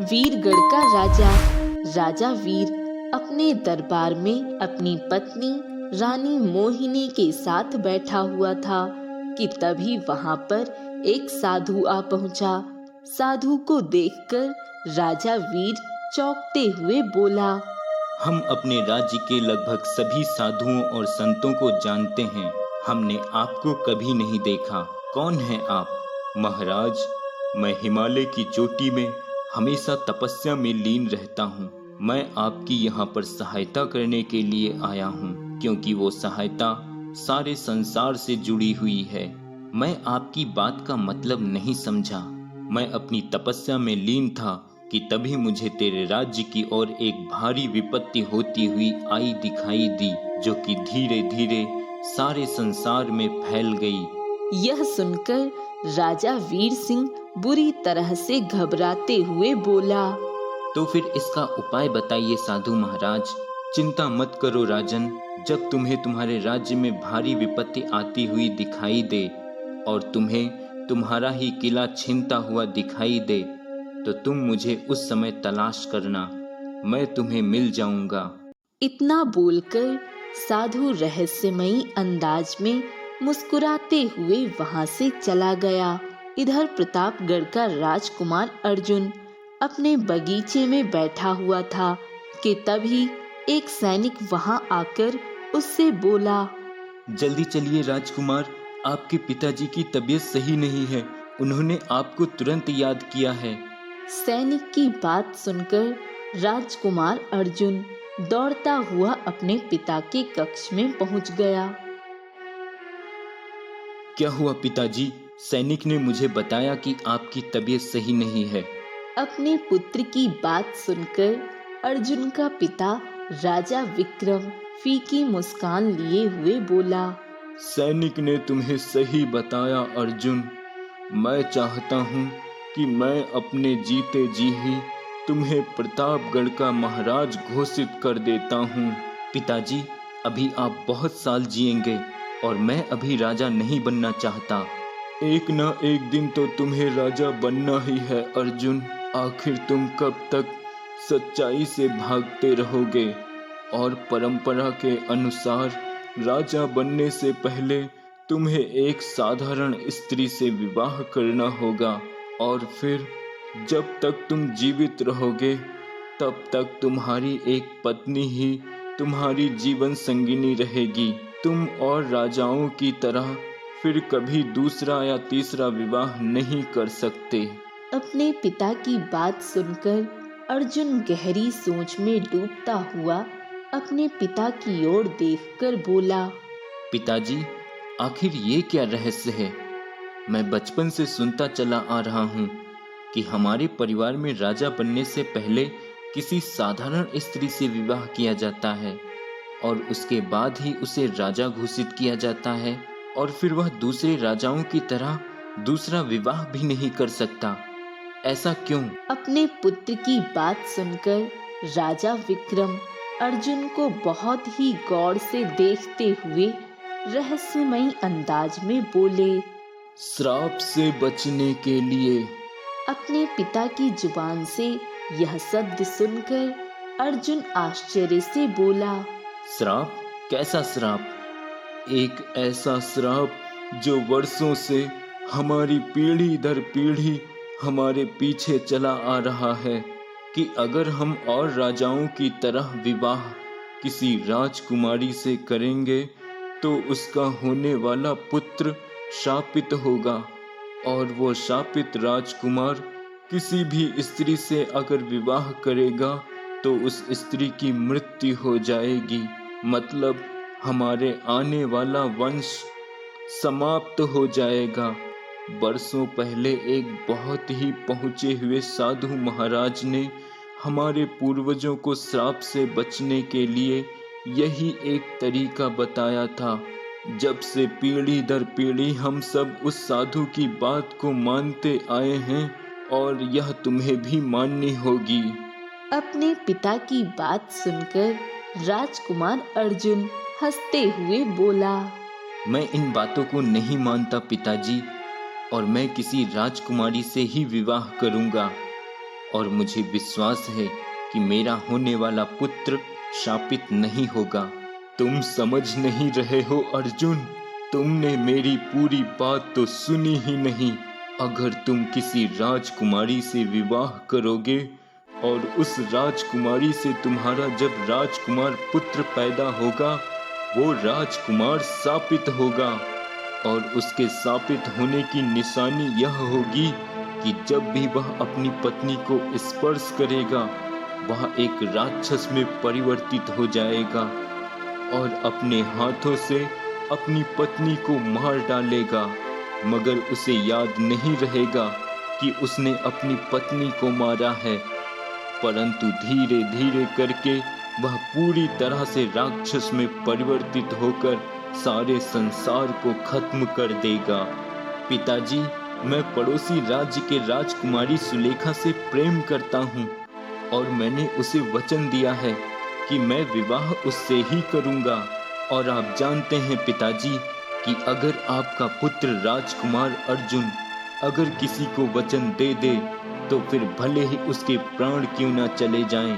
वीरगढ़ का राजा राजा वीर अपने दरबार में अपनी पत्नी रानी मोहिनी के साथ बैठा हुआ था कि तभी वहां पर एक साधु आ पहुंचा। साधु को देखकर राजा वीर चौंकते हुए बोला, हम अपने राज्य के लगभग सभी साधुओं और संतों को जानते हैं, हमने आपको कभी नहीं देखा। कौन हैं आप? महाराज, मैं हिमालय की चोटी में हमेशा तपस्या में लीन रहता हूँ। मैं आपकी यहाँ पर सहायता करने के लिए आया हूँ, क्योंकि वो सहायता सारे संसार से जुड़ी हुई है। मैं आपकी बात का मतलब नहीं समझा। मैं अपनी तपस्या में लीन था कि तभी मुझे तेरे राज्य की ओर एक भारी विपत्ति होती हुई आई दिखाई दी, जो कि धीरे धीरे सारे संसार में फैल गई। यह सुनकर राजा वीर सिंह बुरी तरह से घबराते हुए बोला, तो फिर इसका उपाय बताइए साधु महाराज। चिंता मत करो राजन, जब तुम्हें तुम्हारे राज्य में भारी विपत्ति आती हुई दिखाई दे और तुम्हें तुम्हारा ही किला छीनता हुआ दिखाई दे, तो तुम मुझे उस समय तलाश करना, मैं तुम्हें मिल जाऊंगा। इतना बोलकर साधु रहस्यमयी अंदाज में मुस्कुराते हुए वहां से चला गया। इधर प्रतापगढ़ का राजकुमार अर्जुन अपने बगीचे में बैठा हुआ था कि तभी एक सैनिक वहां आकर उससे बोला, जल्दी चलिए राजकुमार, आपके पिताजी की तबीयत सही नहीं है, उन्होंने आपको तुरंत याद किया है। सैनिक की बात सुनकर राजकुमार अर्जुन दौड़ता हुआ अपने पिता के कक्ष में पहुंच गया। क्या हुआ पिताजी? सैनिक ने मुझे बताया कि आपकी तबीयत सही नहीं है। अपने पुत्र की बात सुनकर अर्जुन का पिता राजा विक्रम फीकी मुस्कान लिए हुए बोला, सैनिक ने तुम्हें सही बताया अर्जुन। मैं चाहता हूँ कि मैं अपने जीते जी ही तुम्हें प्रतापगढ़ का महाराज घोषित कर देता हूँ। पिताजी, अभी आप बहुत साल जिएंगे और मैं अभी राजा नहीं बनना चाहता। एक न एक दिन तो तुम्हें राजा बनना ही है अर्जुन। आखिर तुम कब तक सच्चाई से भागते रहोगे? और परंपरा के अनुसार राजा बनने से पहले तुम्हें एक साधारण स्त्री से विवाह करना होगा, और फिर जब तक तुम जीवित रहोगे तब तक तुम्हारी एक पत्नी ही तुम्हारी जीवन संगिनी रहेगी। तुम और राजाओं की तरह फिर कभी दूसरा या तीसरा विवाह नहीं कर सकते। अपने पिता की बात सुनकर अर्जुन गहरी सोच में डूबता हुआ अपने पिता की ओर देखकर बोला, पिताजी, आखिर ये क्या रहस्य है? मैं बचपन से सुनता चला आ रहा हूँ कि हमारे परिवार में राजा बनने से पहले किसी साधारण स्त्री से विवाह किया जाता है और उसके बाद ही उसे राजा घोषित किया जाता है, और फिर वह दूसरे राजाओं की तरह दूसरा विवाह भी नहीं कर सकता। ऐसा क्यों? अपने पुत्र की बात सुनकर राजा विक्रम अर्जुन को बहुत ही गौर से देखते हुए रहस्यमयी अंदाज में बोले, श्राप से बचने के लिए। अपने पिता की जुबान से यह शब्द सुनकर अर्जुन आश्चर्य से बोला, श्राप? कैसा श्राप? एक ऐसा श्राप जो वर्षों से हमारी पीढ़ी दर पीढ़ी हमारे पीछे चला आ रहा है कि अगर हम और राजाओं की तरह विवाह किसी राजकुमारी से करेंगे तो उसका होने वाला पुत्र शापित होगा, और वो शापित राजकुमार किसी भी स्त्री से अगर विवाह करेगा तो उस स्त्री की मृत्यु हो जाएगी। मतलब हमारे आने वाला वंश समाप्त हो जाएगा। बरसों पहले एक बहुत ही पहुंचे हुए साधु महाराज ने हमारे पूर्वजों को श्राप से बचने के लिए यही एक तरीका बताया था। जब से पीढ़ी दर पीढ़ी हम सब उस साधु की बात को मानते आए हैं, और यह तुम्हें भी माननी होगी। अपने पिता की बात सुनकर राजकुमार अर्जुन हंसते हुए बोला, मैं इन बातों को नहीं मानता पिताजी, और मैं किसी राजकुमारी से ही विवाह करूंगा। और मुझे विश्वास है कि मेरा होने वाला पुत्र शापित नहीं होगा। तुम समझ नहीं रहे हो अर्जुन, तुमने मेरी पूरी बात तो सुनी ही नहीं। अगर तुम किसी राजकुमारी से विवाह करोगे और उस राजकुमारी से तुम्हारा जब राजकुमार पुत्र पैदा होगा, वो राजकुमार शापित होगा। और उसके शापित होने की निशानी यह होगी कि जब भी वह अपनी पत्नी को स्पर्श करेगा, वह एक राक्षस में परिवर्तित हो जाएगा और अपने हाथों से अपनी पत्नी को मार डालेगा। मगर उसे याद नहीं रहेगा कि उसने अपनी पत्नी को मारा है, परंतु धीरे धीरे करके वह पूरी तरह से राक्षस में परिवर्तित होकर सारे संसार को खत्म कर देगा। पिताजी, मैं पड़ोसी राज्य के राजकुमारी सुलेखा से प्रेम करता हूँ और मैंने उसे वचन दिया है कि मैं विवाह उससे ही करूँगा। और आप जानते हैं पिताजी कि अगर आपका पुत्र राजकुमार अर्जुन अगर किसी को वचन दे दे तो फिर भले ही उसके प्राण क्यों न चले जाएं,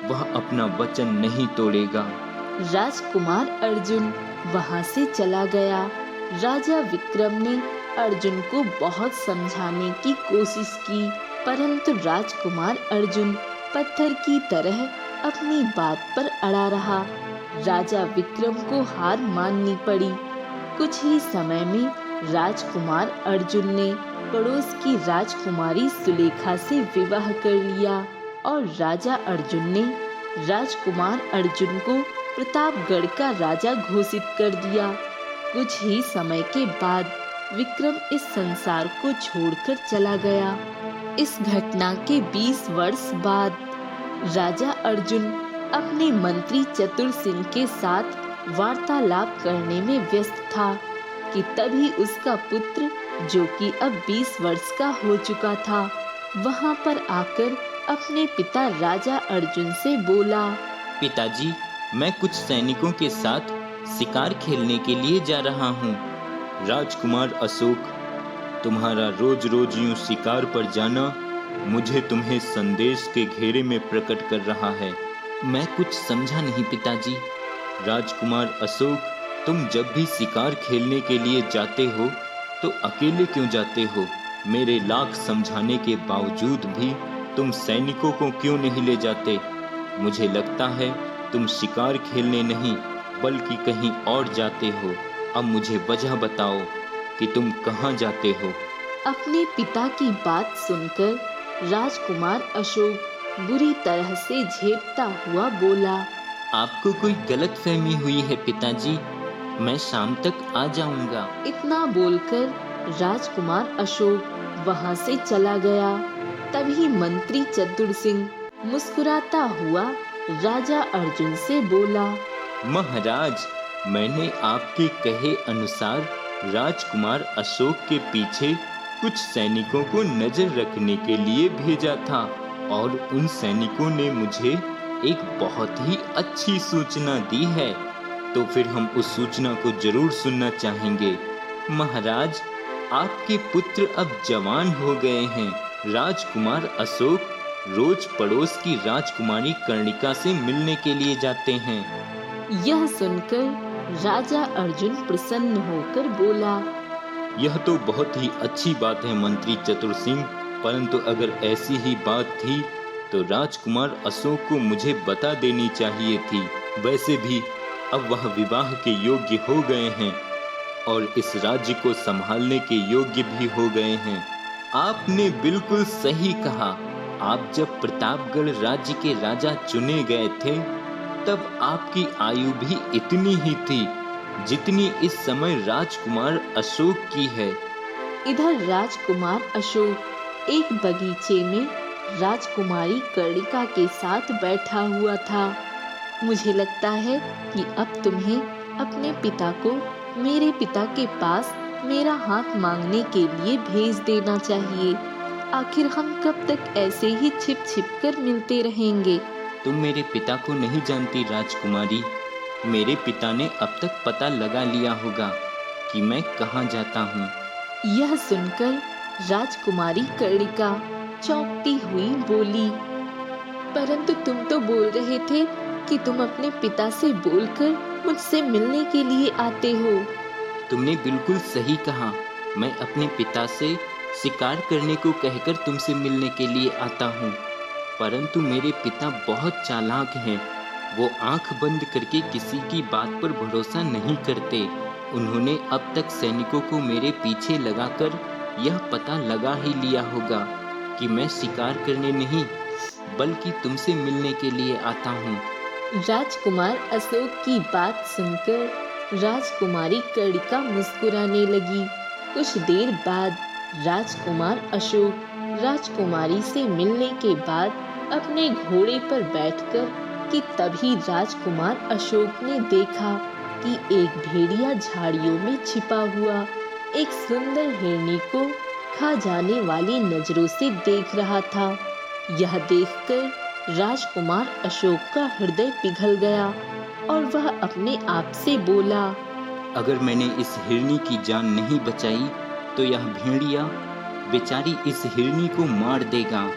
वह अपना वचन नहीं तोड़ेगा। राजकुमार अर्जुन वहां से चला गया। राजा विक्रम ने अर्जुन को बहुत समझाने की कोशिश की, परंतु राजकुमार अर्जुन पत्थर की तरह अपनी बात पर अड़ा रहा। राजा विक्रम को हार माननी पड़ी। कुछ ही समय में राजकुमार अर्जुन ने पड़ोस की राजकुमारी सुलेखा से विवाह कर लिया और राजा अर्जुन ने राजकुमार अर्जुन को प्रतापगढ़ का राजा घोषित कर दिया। कुछ ही समय के बाद विक्रम इस संसार को छोड़कर चला गया। इस घटना के 20 वर्ष बाद राजा अर्जुन अपने मंत्री चतुर सिंह के साथ वार्तालाप करने में व्यस्त था कि तभी उसका पुत्र, जो कि अब 20 वर्ष का हो चुका था, वहां पर आकर अपने पिता राजा अर्जुन से बोला, पिताजी, मैं कुछ सैनिकों के साथ शिकार खेलने के लिए जा रहा हूँ। राजकुमार अशोक, तुम्हारा रोज रोज यूं शिकार पर जाना मुझे तुम्हें संदेश के घेरे में प्रकट कर रहा है। मैं कुछ समझा नहीं पिताजी। राजकुमार अशोक, तुम जब भी शिकार खेलने के लिए जाते हो तो अकेले क्यों जाते हो? मेरे लाख समझाने के बावजूद भी तुम सैनिकों को क्यों नहीं ले जाते? मुझे लगता है तुम शिकार खेलने नहीं बल्कि कहीं और जाते हो। अब मुझे वजह बताओ कि तुम कहाँ जाते हो। अपने पिता की बात सुनकर राजकुमार अशोक बुरी तरह से झेपता हुआ बोला, आपको कोई गलतफहमी हुई है पिताजी, मैं शाम तक आ जाऊंगा। इतना बोलकर राजकुमार अशोक वहां से चला गया। तभी मंत्री चतुर सिंह मुस्कुराता हुआ राजा अर्जुन से बोला, महाराज, मैंने आपके कहे अनुसार राजकुमार अशोक के पीछे कुछ सैनिकों को नजर रखने के लिए भेजा था और उन सैनिकों ने मुझे एक बहुत ही अच्छी सूचना दी है। तो फिर हम उस सूचना को जरूर सुनना चाहेंगे। महाराज, आपके पुत्र अब जवान हो गए हैं। राजकुमार अशोक रोज पड़ोस की राजकुमारी कर्णिका से मिलने के लिए जाते हैं। यह सुनकर राजा अर्जुन प्रसन्न होकर बोला, यह तो बहुत ही अच्छी बात है मंत्री चतुर सिंह, परंतु अगर ऐसी ही बात थी तो राजकुमार अशोक को मुझे बता देनी चाहिए थी। वैसे भी अब वह विवाह के योग्य हो गए हैं और इस राज्य को संभालने के योग्य भी हो गए हैं। आपने बिल्कुल सही कहा। आप जब प्रतापगढ़ राज्य के राजा चुने गए थे तब आपकी आयु भी इतनी ही थी जितनी इस समय राजकुमार अशोक की है। इधर राजकुमार अशोक एक बगीचे में राजकुमारी कर्णिका के साथ बैठा हुआ था। मुझे लगता है कि अब तुम्हें अपने पिता को मेरे पिता के पास मेरा हाथ मांगने के लिए भेज देना चाहिए। आखिर हम कब तक ऐसे ही छिप छिप कर मिलते रहेंगे? तुम मेरे पिता को नहीं जानती राजकुमारी। मेरे पिता ने अब तक पता लगा लिया होगा कि मैं कहाँ जाता हूँ। यह सुनकर राजकुमारी कर्णिका चौंकती हुई बोली, परंतु तुम तो बोल रहे थे कि तुम अपने पिता से बोलकर मुझसे मिलने के लिए आते हो। तुमने बिल्कुल सही कहा। मैं अपने पिता से शिकार करने को कहकर तुमसे मिलने के लिए आता हूँ, परंतु मेरे पिता बहुत चालाक हैं। वो आंख बंद करके किसी की बात पर भरोसा नहीं करते। उन्होंने अब तक सैनिकों को मेरे पीछे लगाकर यह पता लगा ही लिया होगा कि मैं शिकार करने नहीं बल्कि तुमसे मिलने के लिए आता हूँ। राजकुमार अशोक की बात सुनकर राजकुमारी कर्णिका मुस्कुराने लगी। कुछ देर बाद राजकुमार अशोक राजकुमारी से मिलने के बाद अपने घोड़े पर बैठकर कि तभी राजकुमार अशोक ने देखा कि एक भेड़िया झाड़ियों में छिपा हुआ एक सुंदर हिरनी को खा जाने वाली नजरों से देख रहा था। यह देखकर राजकुमार अशोक का हृदय पिघल गया और वह अपने आप से बोला, अगर मैंने इस हिरनी की जान नहीं बचाई तो यह भेड़िया बेचारी इस हिरनी को मार देगा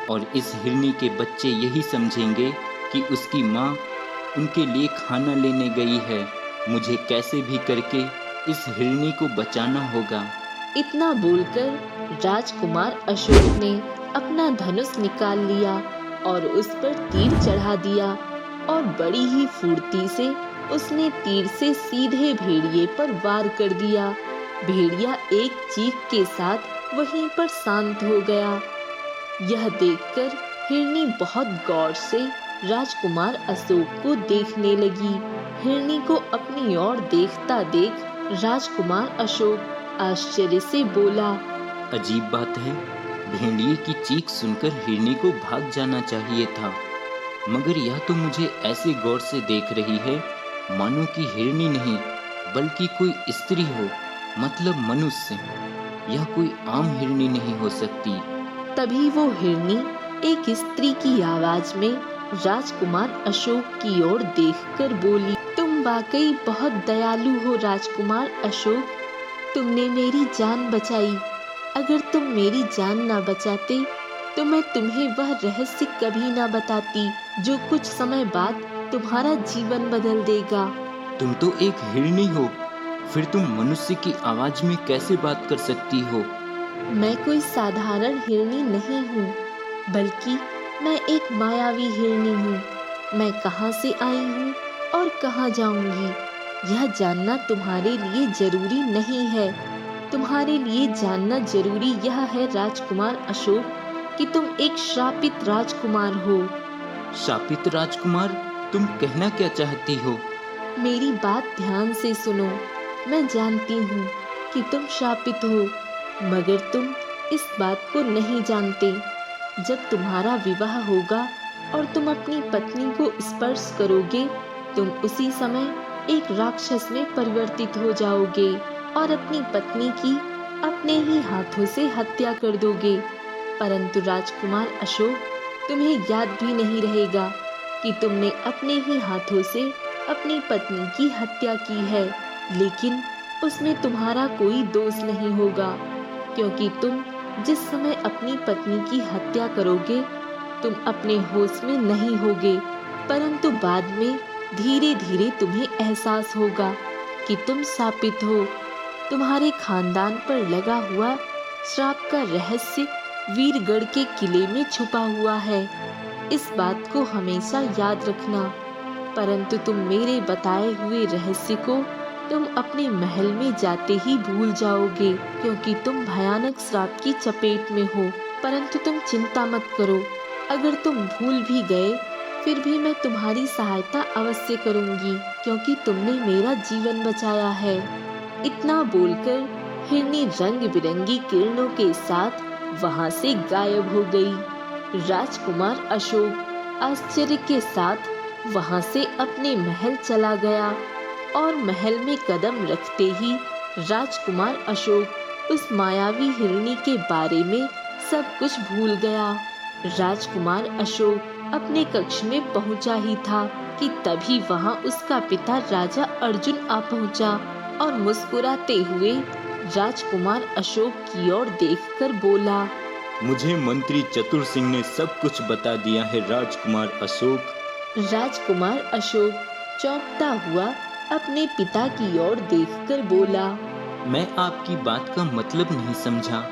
और इस हिरनी के बच्चे यही समझेंगे कि उसकी माँ उनके लिए खाना लेने गई है। मुझे कैसे भी करके इस हिरनी को बचाना होगा। इतना बोलकर राजकुमार अशोक ने अपना धनुष निकाल लिया और उस पर तीर चढ़ा दिया और बड़ी ही फुर्ती से उसने तीर से सीधे भेड़िए पर वार कर दिया। भेड़िया एक चीख के साथ वहीं पर शांत हो गया। यह देखकर हिरनी बहुत गौर से राजकुमार अशोक को देखने लगी। हिरनी को अपनी ओर देखता देख राजकुमार अशोक आश्चर्य से बोला, अजीब बात है, भेड़िए की चीख सुनकर हिरनी को भाग जाना चाहिए था, मगर यह तो मुझे ऐसे गौर से देख रही है मानो कि हिरनी नहीं बल्कि कोई स्त्री हो, मतलब मनुष्य। यह कोई आम हिरनी नहीं हो सकती। तभी वो हिरनी एक स्त्री की आवाज में राजकुमार अशोक की ओर देखकर बोली, तुम वाकई बहुत दयालु हो राजकुमार अशोक, तुमने मेरी जान बचाई। अगर तुम मेरी जान ना बचाते तो मैं तुम्हें वह रहस्य कभी ना बताती जो कुछ समय बाद तुम्हारा जीवन बदल देगा। तुम तो एक हिरनी हो, फिर तुम मनुष्य की आवाज में कैसे बात कर सकती हो? मैं कोई साधारण हिरनी नहीं हूँ, बल्कि मैं एक मायावी हिरनी हूँ। मैं कहाँ से आई हूँ और कहाँ जाऊँगी यह जानना तुम्हारे लिए जरूरी नहीं है। तुम्हारे लिए जानना जरूरी यह है राजकुमार अशोक कि तुम एक श्रापित राजकुमार हो। श्रापित राजकुमार? तुम कहना क्या चाहती हो? मेरी बात ध्यान से सुनो। मैं जानती हूँ कि तुम श्रापित हो, मगर तुम इस बात को नहीं जानते। जब तुम्हारा विवाह होगा और तुम अपनी पत्नी को स्पर्श करोगे, तुम उसी समय एक राक्षस में परिवर्तित हो जाओगे और अपनी पत्नी की अपने ही हाथों से हत्या कर दोगे। परंतु राजकुमार अशोक, तुम्हें याद भी नहीं रहेगा कि तुमने अपने ही हाथों से अपनी पत्नी की हत्या की है, लेकिन उसमें तुम्हारा कोई दोष नहीं होगा, क्योंकि तुम जिस समय अपनी पत्नी की हत्या करोगे तुम अपने होश में नहीं होगे, परंतु बाद में धीरे धीरे तुम्हें एहसास होगा कि तुम शापित हो। तुम्हारे खानदान पर लगा हुआ श्राप का रहस्य वीरगढ़ के किले में छुपा हुआ है। इस बात को हमेशा याद रखना। परंतु तुम मेरे बताए हुए रहस्य को तुम अपने महल में जाते ही भूल जाओगे, क्योंकि तुम भयानक श्राप की चपेट में हो। परंतु तुम चिंता मत करो, अगर तुम भूल भी गए फिर भी मैं तुम्हारी सहायता अवश्य करूंगी, क्योंकि तुमने मेरा जीवन बचाया है। इतना बोलकर हिरनी रंग बिरंगी किरणों के साथ वहां से गायब हो गई। राजकुमार अशोक आश्चर्य के साथ वहां से अपने महल चला गया और महल में कदम रखते ही राजकुमार अशोक उस मायावी हिरनी के बारे में सब कुछ भूल गया। राजकुमार अशोक अपने कक्ष में पहुंचा ही था कि तभी वहां उसका पिता राजा अर्जुन आ पहुंचा और मुस्कुराते हुए राजकुमार अशोक की ओर देखकर बोला। मुझे मंत्री चतुर सिंह ने सब कुछ बता दिया है राजकुमार अशोक। राजकुमार अशोक चौंकता हुआ अपने पिता की ओर देखकर बोला। मैं आपकी बात का मतलब नहीं समझा।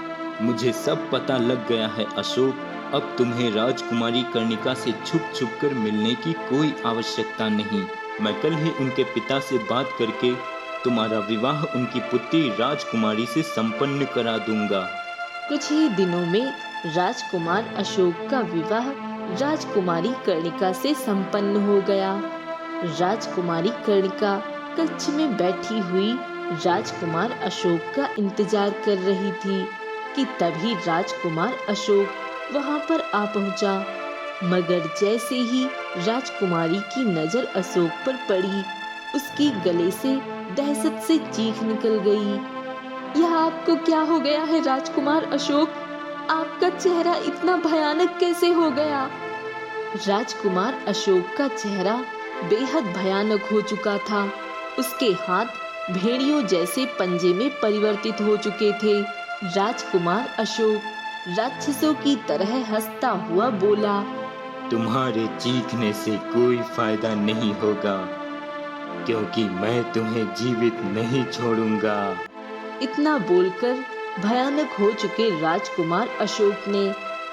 मुझे सब पता लग गया है अशोक। अब तुम्हें राजकुमारी कर्णिका से छुप छुप कर मिलने की कोई आवश्यकता नहीं। मैं कल ही उनके पिता से बात करके तुम्हारा विवाह उनकी पुत्री राजकुमारी से संपन्न करा दूंगा। कुछ ही दिनों में राजकुमार अशोक का विवाह राजकुमारी कर्णिका से संपन्न हो गया। राजकुमारी कर्णिका कक्ष में बैठी हुई राजकुमार अशोक का इंतजार कर रही थी कि तभी राजकुमार अशोक वहां पर आ पहुंचा। मगर जैसे ही राजकुमारी की नजर अशोक पर पड़ी, उसकी गले से दहशत से चीख निकल गई। यह आपको क्या हो गया है राजकुमार अशोक? आपका चेहरा इतना भयानक कैसे हो गया? राजकुमार अशोक का चेहरा बेहद भयानक हो चुका था। उसके हाथ भेड़ियों जैसे पंजे में परिवर्तित हो चुके थे। राजकुमार अशोक राक्षसों की तरह हंसता हुआ बोला। तुम्हारे चीखने से कोई फायदा नहीं होगा, क्योंकि मैं तुम्हें जीवित नहीं छोड़ूंगा। इतना बोलकर भयानक हो चुके राजकुमार अशोक ने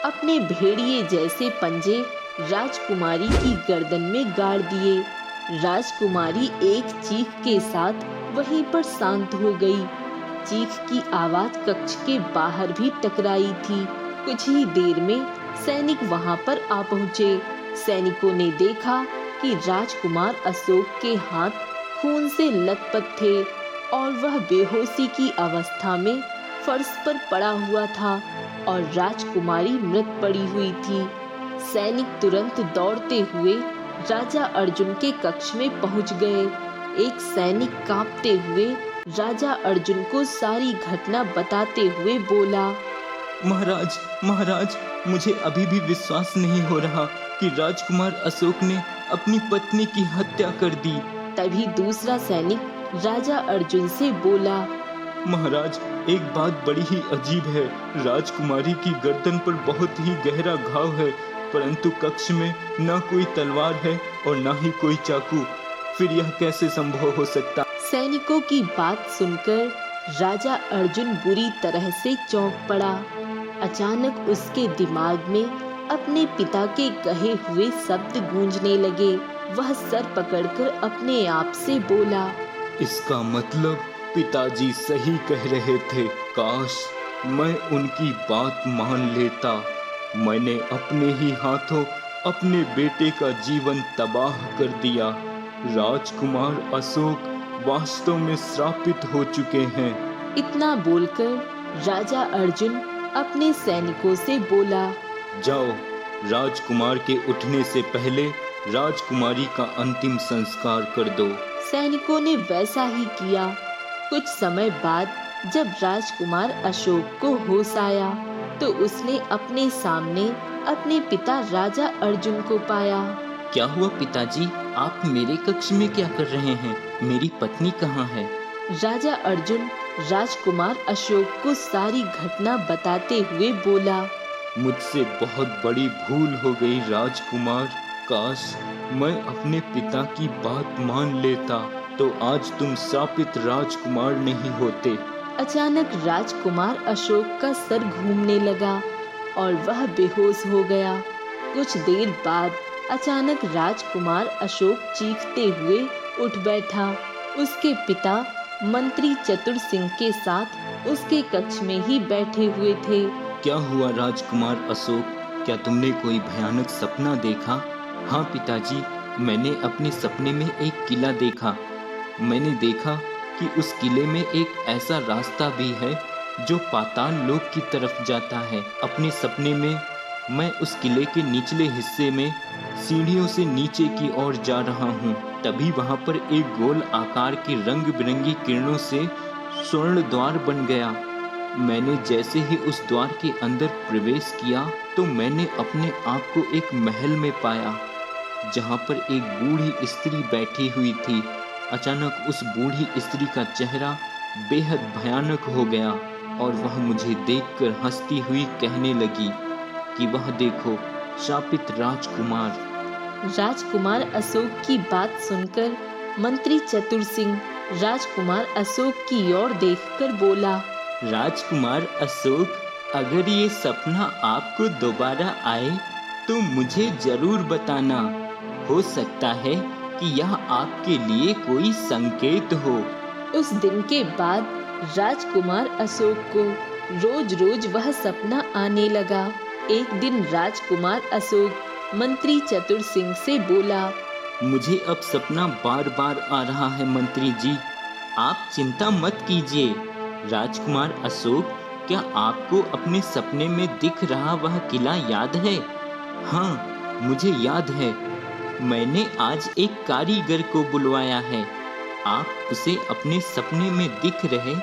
अपने भेड़िए जैसे पंजे राजकुमारी की गर्दन में गाड़ दिए। राजकुमारी एक चीख के साथ वहीं पर शांत हो गई। चीख की आवाज कक्ष के बाहर भी टकराई थी। कुछ ही देर में सैनिक वहां पर आ पहुंचे। सैनिकों ने देखा कि राजकुमार अशोक के हाथ खून से लथपथ थे और वह बेहोशी की अवस्था में फर्श पर पड़ा हुआ था और राजकुमारी मृत पड़ी हुई थी। सैनिक तुरंत दौड़ते हुए राजा अर्जुन के कक्ष में पहुंच गए। एक सैनिक कांपते हुए राजा अर्जुन को सारी घटना बताते हुए बोला। महाराज, महाराज, मुझे अभी भी विश्वास नहीं हो रहा कि राजकुमार अशोक ने अपनी पत्नी की हत्या कर दी। तभी दूसरा सैनिक राजा अर्जुन से बोला। महाराज, एक बात बड़ी ही अजीब है। राजकुमारी की गर्दन पर बहुत ही गहरा घाव है, परंतु कक्ष में न कोई तलवार है और न ही कोई चाकू। फिर यह कैसे संभव हो सकता? सैनिकों की बात सुनकर राजा अर्जुन बुरी तरह से चौंक पड़ा। अचानक उसके दिमाग में अपने पिता के कहे हुए शब्द गूंजने लगे। वह सर पकड़कर अपने आप से बोला। इसका मतलब पिताजी सही कह रहे थे। काश मैं उनकी बात मान लेता। मैंने अपने ही हाथों अपने बेटे का जीवन तबाह कर दिया। राजकुमार अशोक वास्तव में श्रापित हो चुके हैं। इतना बोलकर राजा अर्जुन अपने सैनिकों से बोला। जाओ, राजकुमार के उठने से पहले राजकुमारी का अंतिम संस्कार कर दो। सैनिकों ने वैसा ही किया। कुछ समय बाद जब राजकुमार अशोक को होश आया तो उसने अपने सामने अपने पिता राजा अर्जुन को पाया। क्या हुआ पिताजी? आप मेरे कक्ष में क्या कर रहे हैं? मेरी पत्नी कहाँ है? राजा अर्जुन राजकुमार अशोक को सारी घटना बताते हुए बोला। मुझसे बहुत बड़ी भूल हो गई राजकुमार। काश मैं अपने पिता की बात मान लेता तो आज तुम श्रापित राजकुमार नहीं होते। अचानक राजकुमार अशोक का सर घूमने लगा और वह बेहोश हो गया। कुछ देर बाद अचानक राजकुमार अशोक चीखते हुए उठ बैठा। उसके पिता मंत्री चतुर सिंह के साथ उसके कक्ष में ही बैठे हुए थे। क्या हुआ राजकुमार अशोक? क्या तुमने कोई भयानक सपना देखा? हाँ पिताजी, मैंने अपने सपने में एक किला देखा। मैंने देखा कि उस किले में एक ऐसा रास्ता भी है जो पाताल लोक की तरफ जाता है। अपने सपने में मैं उस किले के निचले हिस्से में सीढ़ियों से नीचे की ओर जा रहा हूँ। तभी वहाँ पर एक गोल आकार की रंग बिरंगी किरणों से स्वर्ण द्वार बन गया। मैंने जैसे ही उस द्वार के अंदर प्रवेश किया तो मैंने अपने आप को एक महल में पाया जहाँ पर एक बूढ़ी स्त्री बैठी हुई थी। अचानक उस बूढ़ी स्त्री का चेहरा बेहद भयानक हो गया और वह मुझे देखकर हंसती हुई कहने लगी कि वह देखो, शापित राजकुमार। राजकुमार अशोक की बात सुनकर मंत्री चतुर सिंह राजकुमार अशोक की ओर देखकर बोला, राजकुमार अशोक, अगर ये सपना आपको दोबारा आए तो मुझे जरूर बताना। हो सकता है कि यह आपके लिए कोई संकेत हो। उस दिन के बाद राजकुमार अशोक को रोज रोज वह सपना आने लगा। एक दिन राजकुमार अशोक मंत्री चतुर सिंह से बोला, मुझे अब सपना बार बार आ रहा है मंत्री जी, आप चिंता मत कीजिए। राजकुमार अशोक, क्या आपको अपने सपने में दिख रहा वह किला याद है? हाँ, मुझे याद है। मैंने आज एक कारीगर को बुलवाया है। आप उसे अपने सपने में दिख रहे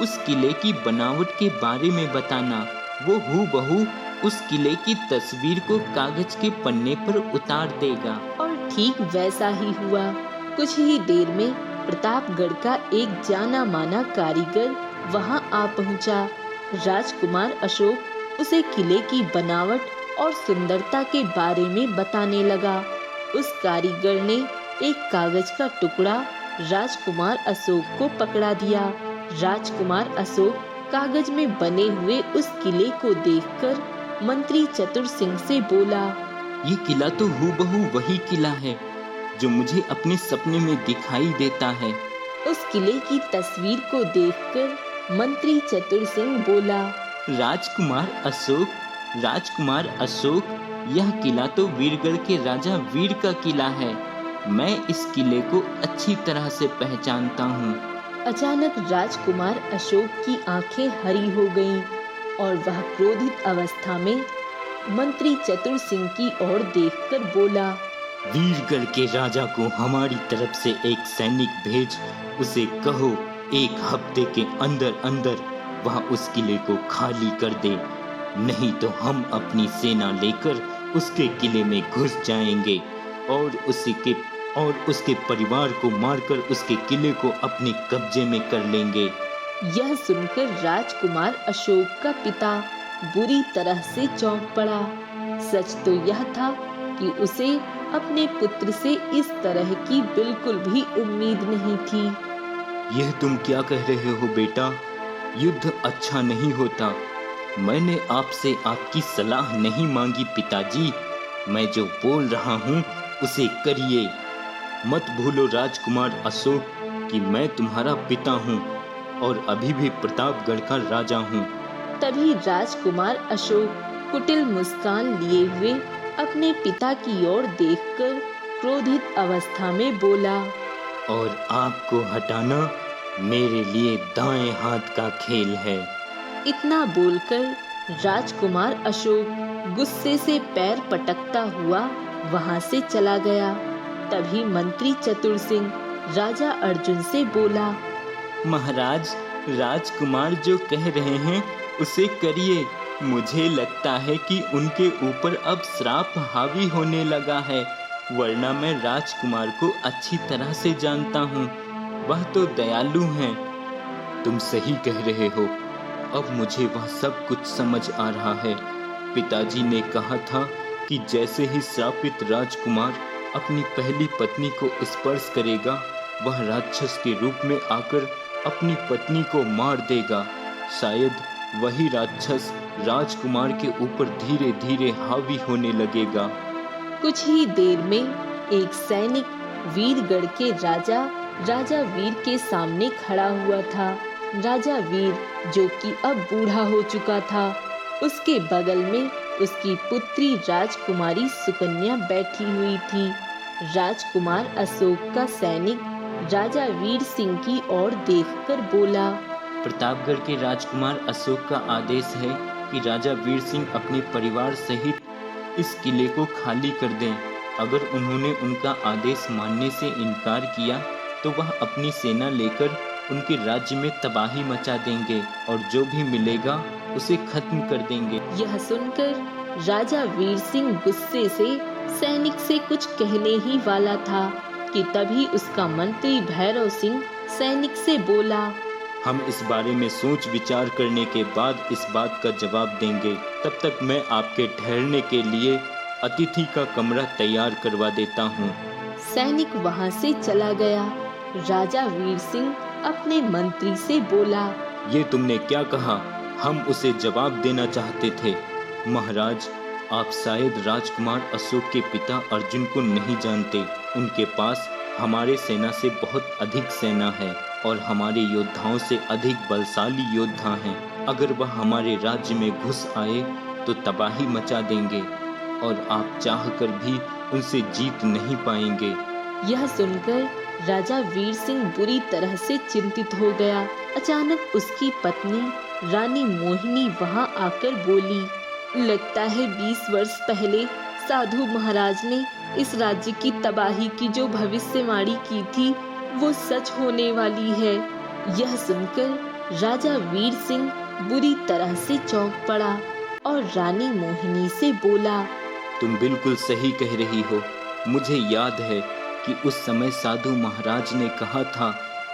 उस किले की बनावट के बारे में बताना। वो हूबहू उस किले की तस्वीर को कागज के पन्ने पर उतार देगा। और ठीक वैसा ही हुआ। कुछ ही देर में प्रतापगढ़ का एक जाना माना कारीगर वहां आ पहुंचा। राजकुमार अशोक उसे किले की बनावट और सुंदरता के बारे में बताने लगा। उस कारीगर ने एक कागज का टुकड़ा राजकुमार अशोक को पकड़ा दिया। राजकुमार अशोक कागज में बने हुए उस किले को देखकर मंत्री चतुर सिंह से बोला, ये किला तो हूबहू वही किला है जो मुझे अपने सपने में दिखाई देता है। उस किले की तस्वीर को देखकर मंत्री चतुर सिंह बोला, राजकुमार अशोक, यह किला तो वीरगढ़ के राजा वीर का किला है। मैं इस किले को अच्छी तरह से पहचानता हूँ। अचानक राजकुमार अशोक की आंखें हरी हो गईं और वह क्रोधित अवस्था में मंत्री चतुर सिंह की ओर देखकर बोला, वीरगढ़ के राजा को हमारी तरफ से एक सैनिक भेज उसे कहो 1 हफ्ते के अंदर अंदर वह उस किले को खाली कर दे, नहीं तो हम अपनी सेना लेकर उसके किले में घुस जाएंगे और उसके परिवार को मारकर उसके किले को अपने कब्जे में कर लेंगे। यह सुनकर राजकुमार अशोक का पिता बुरी तरह से चौंक पड़ा। सच तो यह था कि उसे अपने पुत्र से इस तरह की बिल्कुल भी उम्मीद नहीं थी। यह तुम क्या कह रहे हो बेटा? युद्ध अच्छा नहीं होता। मैंने आपसे आपकी सलाह नहीं मांगी पिताजी। मैं जो बोल रहा हूँ उसे करिए। मत भूलो राजकुमार अशोक कि मैं तुम्हारा पिता हूँ और अभी भी प्रतापगढ़ का राजा हूँ। तभी राजकुमार अशोक कुटिल मुस्कान लिए हुए अपने पिता की ओर देखकर क्रोधित अवस्था में बोला, और आपको हटाना मेरे लिए दाएं हाथ का खेल है। इतना बोलकर राजकुमार अशोक गुस्से से पैर पटकता हुआ वहां से चला गया। तभी मंत्री चतुर सिंह राजा अर्जुन से बोला, महाराज, राजकुमार जो कह रहे हैं उसे करिए। मुझे लगता है कि उनके ऊपर अब श्राप हावी होने लगा है, वरना मैं राजकुमार को अच्छी तरह से जानता हूँ। वह तो दयालु हैं। तुम सही कह रहे हो। अब मुझे वह सब कुछ समझ आ रहा है। पिताजी ने कहा था कि जैसे ही श्रापित राजकुमार अपनी पहली पत्नी को स्पर्श करेगा, वह राक्षस के रूप में आकर अपनी पत्नी को मार देगा। शायद वही राक्षस राजकुमार के ऊपर धीरे धीरे हावी होने लगेगा। कुछ ही देर में एक सैनिक वीरगढ़ के राजा वीर के सामने खड़ा हुआ था। राजा वीर, जो कि अब बूढ़ा हो चुका था, उसके बगल में उसकी पुत्री राजकुमारी सुकन्या बैठी हुई थी। राजकुमार अशोक का सैनिक राजा वीर सिंह की ओर देखकर बोला, प्रतापगढ़ के राजकुमार अशोक का आदेश है कि राजा वीर सिंह अपने परिवार सहित इस किले को खाली कर दें। अगर उन्होंने उनका आदेश मानने से इनकार किया तो वह अपनी सेना लेकर उनके राज्य में तबाही मचा देंगे और जो भी मिलेगा उसे खत्म कर देंगे। यह सुनकर राजा वीर सिंह गुस्से से सैनिक से कुछ कहने ही वाला था कि तभी उसका मंत्री भैरव सिंह सैनिक से बोला, हम इस बारे में सोच विचार करने के बाद इस बात का जवाब देंगे। तब तक मैं आपके ठहरने के लिए अतिथि का कमरा तैयार करवा देता हूँ। सैनिक वहां से चला गया। राजा वीर सिंह अपने मंत्री से बोला, ये तुमने क्या कहा? हम उसे जवाब देना चाहते थे। महाराज, आप शायद राजकुमार अशोक के पिता अर्जुन को नहीं जानते। उनके पास हमारे सेना से बहुत अधिक सेना है और हमारे योद्धाओं से अधिक बलशाली योद्धा हैं। अगर वह हमारे राज्य में घुस आए तो तबाही मचा देंगे और आप चाहकर भी उनसे जीत नहीं पाएंगे। यह सुनकर राजा वीर सिंह बुरी तरह से चिंतित हो गया। अचानक उसकी पत्नी रानी मोहिनी वहां आकर बोली, लगता है 20 वर्ष पहले साधु महाराज ने इस राज्य की तबाही की जो भविष्यवाणी की थी वो सच होने वाली है। यह सुनकर राजा वीर सिंह बुरी तरह से चौंक पड़ा और रानी मोहिनी से बोला, तुम बिल्कुल सही कह रही हो। मुझे याद है कि उस समय साधु महाराज ने कहा था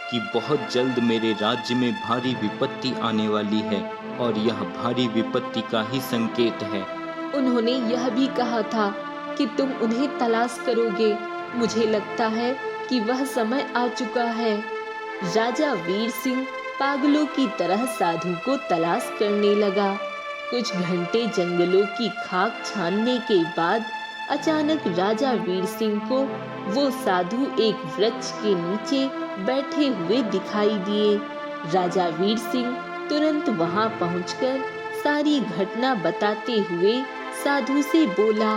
कि बहुत जल्द मेरे राज्य में भारी विपत्ति आने वाली है और यह भारी विपत्ति का ही संकेत है। उन्होंने यह भी कहा था कि तुम उन्हें तलाश करोगे। मुझे लगता है कि वह समय आ चुका है। राजा वीर सिंह पागलों की तरह साधु को तलाश करने लगा। कुछ घंटे जंगलों की खाक छानने के बाद अचानक राजा वीर सिंह को वो साधु एक वृक्ष के नीचे बैठे हुए दिखाई दिए। राजा वीर सिंह तुरंत वहां पहुंचकर सारी घटना बताते हुए साधु से बोला,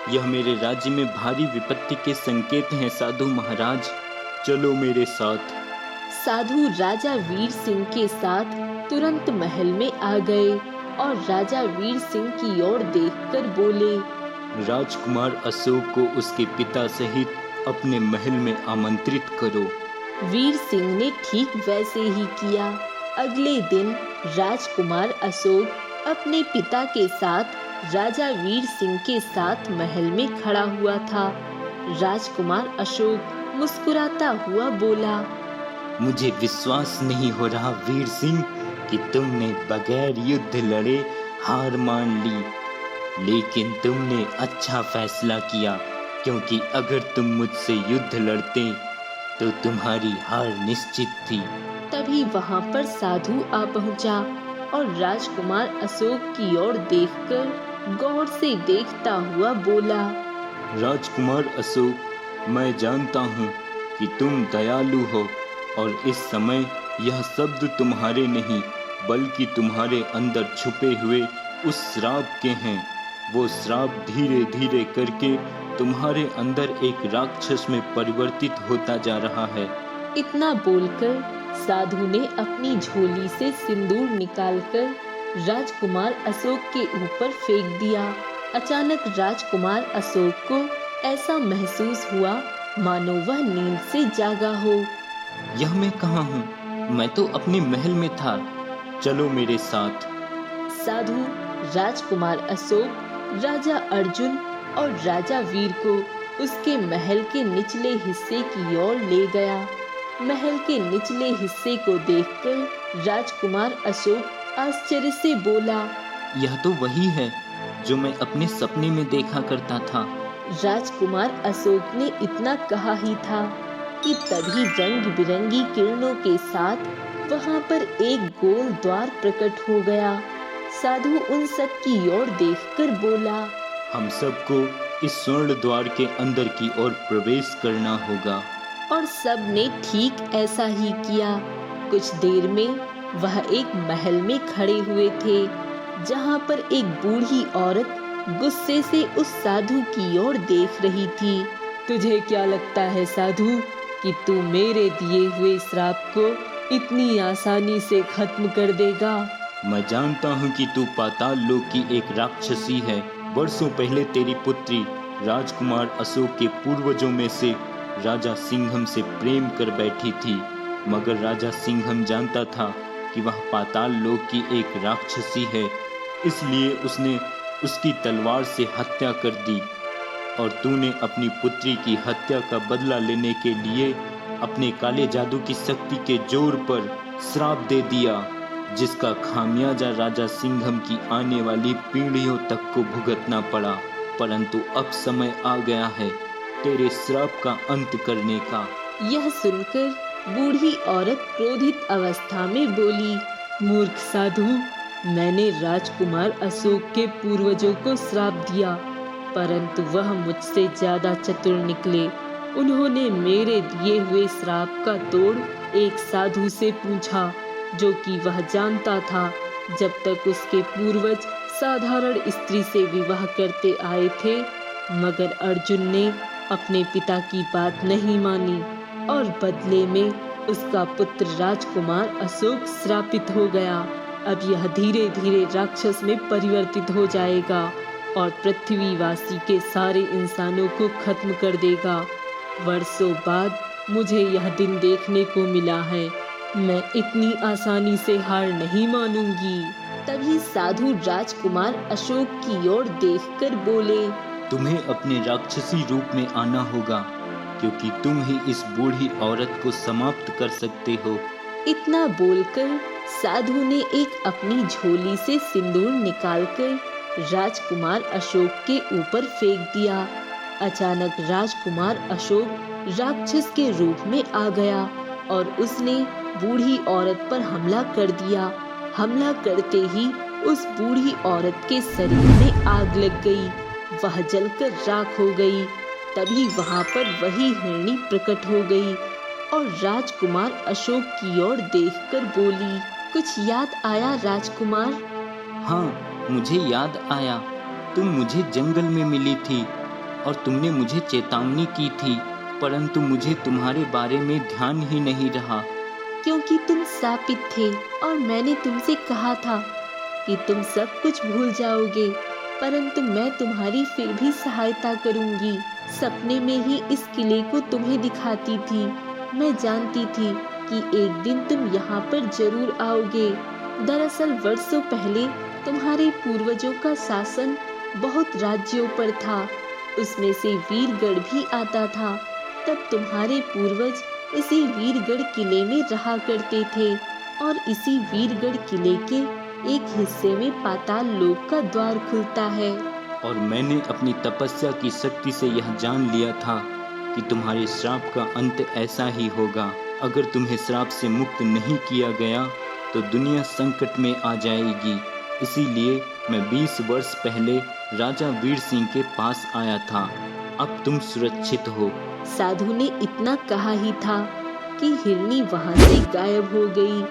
यह मेरे राज्य में भारी विपत्ति के संकेत हैं साधु महाराज, चलो मेरे साथ। साधु राजा वीर सिंह के साथ तुरंत महल में आ गए और राजा वीर सिंह की ओर देखकर बोले, राजकुमार अशोक को उसके पिता सहित अपने महल में आमंत्रित करो। वीर सिंह ने ठीक वैसे ही किया। अगले दिन राजकुमार अशोक अपने पिता के साथ राजा वीर सिंह के साथ महल में खड़ा हुआ था। राजकुमार अशोक मुस्कुराता हुआ बोला, मुझे विश्वास नहीं हो रहा वीर सिंह कि तुमने बगैर युद्ध लड़े हार मान ली, लेकिन तुमने अच्छा फैसला किया, क्योंकि अगर तुम मुझसे युद्ध लड़ते तो तुम्हारी हार निश्चित थी। तभी वहां पर साधु आ पहुंचा और राजकुमार अशोक की ओर देखकर गौर से देखता हुआ बोला, राजकुमार अशोक, मैं जानता हूँ कि तुम दयालु हो और इस समय यह शब्द तुम्हारे नहीं बल्कि तुम्हारे अंदर छुपे हुए उस श्राप के हैं। वो श्राप धीरे धीरे करके तुम्हारे अंदर एक राक्षस में परिवर्तित होता जा रहा है। इतना बोलकर साधु ने अपनी झोली से सिंदूर निकालकर राजकुमार अशोक के ऊपर फेंक दिया। अचानक राजकुमार अशोक को ऐसा महसूस हुआ मानो वह नींद से जागा हो। यह मैं कहाँ हूँ? मैं तो अपने महल में था, चलो मेरे साथ। साधु राजकुमार अशोक, राजा अर्जुन और राजा वीर को उसके महल के निचले हिस्से की ओर ले गया। महल के निचले हिस्से को देखकर राजकुमार अशोक आश्चर्य से बोला, यह तो वही है जो मैं अपने सपने में देखा करता था। राजकुमार अशोक ने इतना कहा ही था कि तभी रंग बिरंगी किरणों के साथ वहां पर एक गोल द्वार प्रकट हो गया। साधु उन सब की ओर देखकर बोला, हम सबको इस स्वर्ण द्वार के अंदर की ओर प्रवेश करना होगा। और सब ने ठीक ऐसा ही किया। कुछ देर में वह एक महल में खड़े हुए थे, जहां पर एक बूढ़ी औरत गुस्से से उस साधु की ओर देख रही थी। तुझे क्या लगता है साधु कि तू मेरे दिए हुए श्राप को इतनी आसानी से खत्म कर देगा? मैं जानता हूँ कि तू पाताल लोक की एक राक्षसी है। वर्षों पहले तेरी पुत्री राजकुमार अशोक के पूर्वजों में से राजा सिंघम से प्रेम कर बैठी थी, मगर राजा सिंघम जानता था कि वह पाताल लोक की एक राक्षसी है, इसलिए उसने उसकी तलवार से हत्या कर दी। और तूने अपनी पुत्री की हत्या का बदला लेने के लिए अपने काले जादू की शक्ति के जोर पर श्राप दे दिया, जिसका खामियाजा राजा सिंघम की आने वाली पीढ़ियों तक को भुगतना पड़ा। परंतु अब समय आ गया है तेरे श्राप का अंत करने का। यह सुनकर बूढ़ी औरत क्रोधित अवस्था में बोली, मूर्ख साधु, मैंने राजकुमार अशोक के पूर्वजों को श्राप दिया, परंतु वह मुझसे ज्यादा चतुर निकले। उन्होंने मेरे दिए हुए श्राप का तोड़ एक साधु से पूछा, जो कि वह जानता था जब तक उसके पूर्वज साधारण स्त्री से विवाह करते आए थे। मगर अर्जुन ने अपने पिता की बात नहीं मानी और बदले में उसका पुत्र राजकुमार अशोक श्रापित हो गया। अब यह धीरे धीरे राक्षस में परिवर्तित हो जाएगा और पृथ्वीवासी के सारे इंसानों को खत्म कर देगा। वर्षों बाद मुझे यह दिन देखने को मिला है। मैं इतनी आसानी से हार नहीं मानूंगी। तभी साधु राजकुमार अशोक की ओर देखकर बोले, तुम्हें अपने राक्षसी रूप में आना होगा, क्योंकि तुम ही इस बूढ़ी औरत को समाप्त कर सकते हो। इतना बोलकर साधु ने एक अपनी झोली से सिंदूर निकालकर राजकुमार अशोक के ऊपर फेंक दिया। अचानक राजकुमार अशोक राक्षस के रूप में आ गया और उसने बूढ़ी औरत पर हमला कर दिया। हमला करते ही उस बूढ़ी औरत के शरीर में आग लग गई, वह जलकर राख हो गई। तभी वहां पर वही हिरणी प्रकट हो गई और राजकुमार अशोक की ओर देखकर बोली, कुछ याद आया राजकुमार? हाँ, मुझे याद आया। तुम मुझे जंगल में मिली थी और तुमने मुझे चेतावनी की थी, परंतु मुझे तुम्हारे बारे में ध्यान ही नहीं रहा। क्योंकि तुम शापित थे और मैंने तुमसे कहा था कि तुम सब कुछ भूल जाओगे, परंतु मैं तुम्हारी फिर भी सहायता करूंगी। सपने में ही इस किले को तुम्हें दिखाती थी। मैं जानती थी कि एक दिन तुम यहाँ पर जरूर आओगे। दरअसल वर्षों पहले तुम्हारे पूर्वजों का शासन बहुत राज्यों पर था, उसमें से वीरगढ़ भी आता था। तब तुम्हारे पूर्वज इसी वीरगढ़ किले में रहा करते थे और इसी वीरगढ़ किले के एक हिस्से में पाताल लोक का द्वार खुलता है। और मैंने अपनी तपस्या की शक्ति से यह जान लिया था कि तुम्हारे श्राप का अंत ऐसा ही होगा। अगर तुम्हें श्राप से मुक्त नहीं किया गया तो दुनिया संकट में आ जाएगी। इसीलिए मैं 20 वर्ष पहले राजा वीर सिंह के पास आया था। अब तुम सुरक्षित हो। साधु ने इतना कहा ही था कि हिरनी वहां से गायब हो गई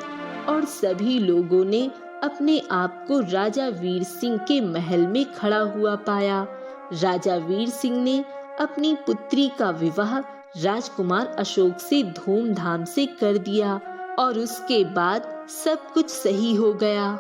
और सभी लोगों ने अपने आप को राजा वीर सिंह के महल में खड़ा हुआ पाया। राजा वीर सिंह ने अपनी पुत्री का विवाह राजकुमार अशोक से धूमधाम से कर दिया और उसके बाद सब कुछ सही हो गया।